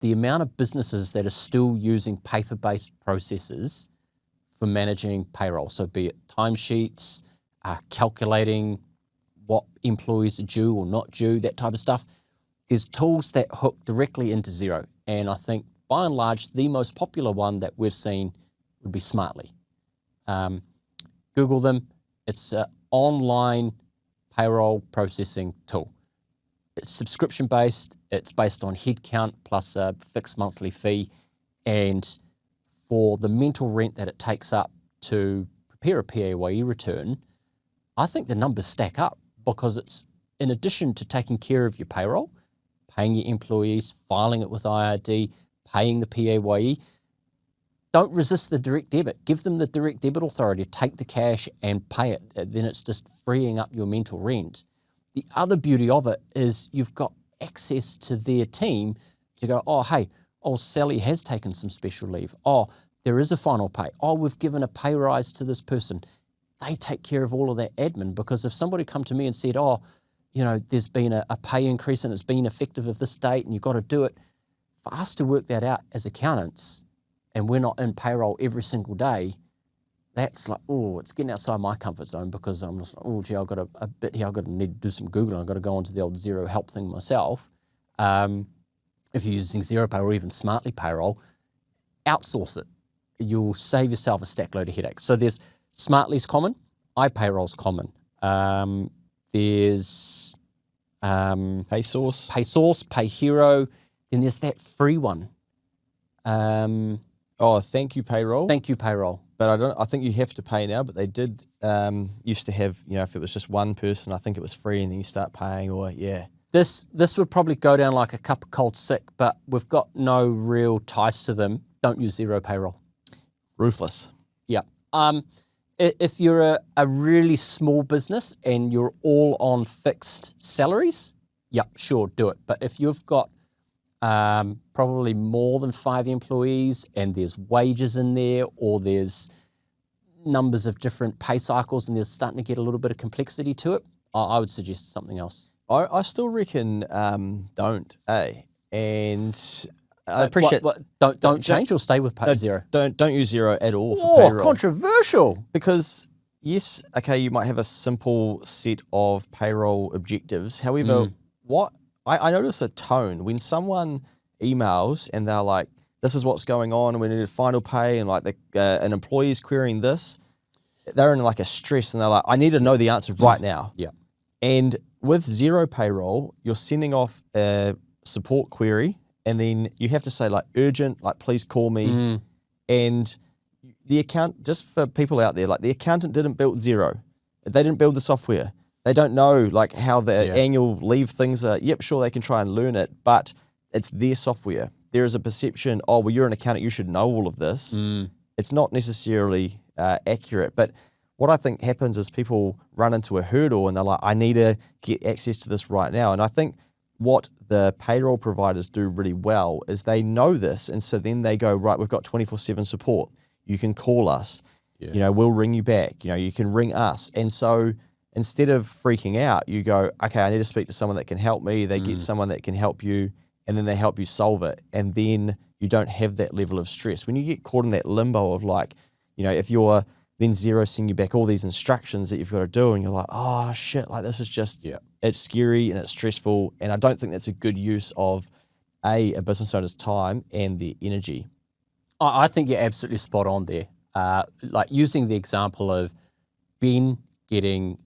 the amount of businesses that are still using paper-based processes for managing payroll. So be it timesheets, calculating what employees are due or not due, that type of stuff. There's tools that hook directly into Xero. And I think by and large, the most popular one that we've seen would be Smartly. Google them. It's an online payroll processing tool. It's subscription-based. It's based on headcount plus a fixed monthly fee. And for the mental rent that it takes up to prepare a PAYE return, I think the numbers stack up because it's, in addition to taking care of your payroll, paying your employees, filing it with IRD, paying the PAYE, don't resist the direct debit. Give them the direct debit authority. Take the cash and pay it. Then it's just freeing up your mental rent. The other beauty of it is you've got access to their team to go, oh, hey, Sally has taken some special leave. Oh, there is a final pay. Oh, we've given a pay rise to this person. They take care of all of that admin, because if somebody come to me and said, oh, you know, there's been a pay increase and it's been effective of this date and you've got to do it, for us to work that out as accountants, and we're not in payroll every single day, that's like, oh, it's getting outside my comfort zone, because I'm just like, oh, gee, I've got a bit here, I've got to need to do some Googling, I've got to go onto the old Xero help thing myself. If you're using Xero Payroll or even Smartly Payroll, outsource it. You'll save yourself a stack load of headaches. So there's Smartly's common, iPayroll's common. There's PaySource, PayHero. Then there's that free one. Thank You Payroll. Thank You Payroll. But I think you have to pay now, but they did used to have, you know, if it was just one person, I think it was free, and then you start paying, or yeah. This would probably go down like a cup of cold sick, but we've got no real ties to them. Don't use Xero Payroll. Ruthless. Yeah. If you're a really small business and you're all on fixed salaries, yeah, sure, do it. But if you've got probably more than 5 employees and there's wages in there, or there's numbers of different pay cycles and there's starting to get a little bit of complexity to it, I would suggest something else. I still reckon don't, And I appreciate... Don't change or stay with Xero? Don't use Xero at all for payroll. Controversial. Because, yes, okay, you might have a simple set of payroll objectives. However, I notice a tone when someone emails and they're like, this is what's going on, and we need a final pay, and like an employee is querying this, they're in like a stress, and they're like, I need to know the answer right now. Yeah. And with Xero Payroll, you're sending off a support query, and then you have to say like urgent, like please call me. And the account, just for people out there, like the accountant didn't build Xero. They didn't build the software. They don't know like how the annual leave things are. Yep, sure, they can try and learn it, but it's their software. There is a perception, oh, well, you're an accountant, you should know all of this. It's not necessarily accurate. But what I think happens is people run into a hurdle and they're like, I need to get access to this right now. And I think what the payroll providers do really well is they know this. And so then they go, right, we've got 24/7 support. You can call us. You know, we'll ring you back. You know, you can ring us. And so instead of freaking out, you go, okay, I need to speak to someone that can help me. They get someone that can help you, and then they help you solve it. And then you don't have that level of stress. When you get caught in that limbo of like, you know, if you're then Xero sending you back all these instructions that you've got to do, and you're like, oh shit, like this is just, it's scary and it's stressful. And I don't think that's a good use of a business owner's time and their energy. I think you're absolutely spot on there. Like using the example of Ben getting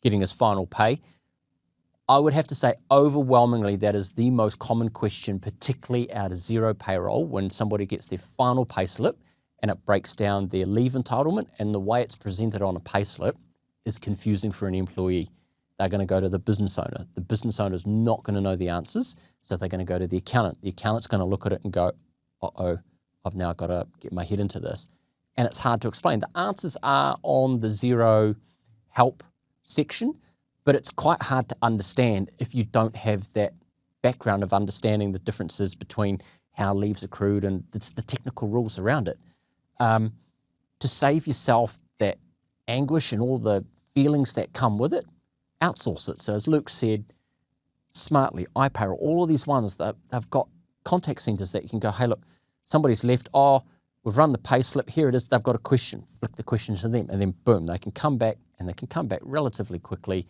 his final pay, I would have to say overwhelmingly that is the most common question, particularly out of Xero Payroll, when somebody gets their final pay slip and it breaks down their leave entitlement, and the way it's presented on a pay slip is confusing for an employee. They're going to go to the business owner. The business owner is not going to know the answers, so they're going to go to the accountant. The accountant's going to look at it and go, uh-oh, I've now got to get my head into this. And it's hard to explain. The answers are on the Xero help section, but it's quite hard to understand if you don't have that background of understanding the differences between how leave's accrued and the technical rules around it. To save yourself that anguish and all the feelings that come with it, outsource it. So as Luke said, Smartly, iPayroll, all of these ones that they've got contact centers that you can go, hey, look, somebody's left. Oh, we've run the pay slip. Here it is. They've got a question. Flick the question to them, and then boom, they can come back, and they can come back relatively quickly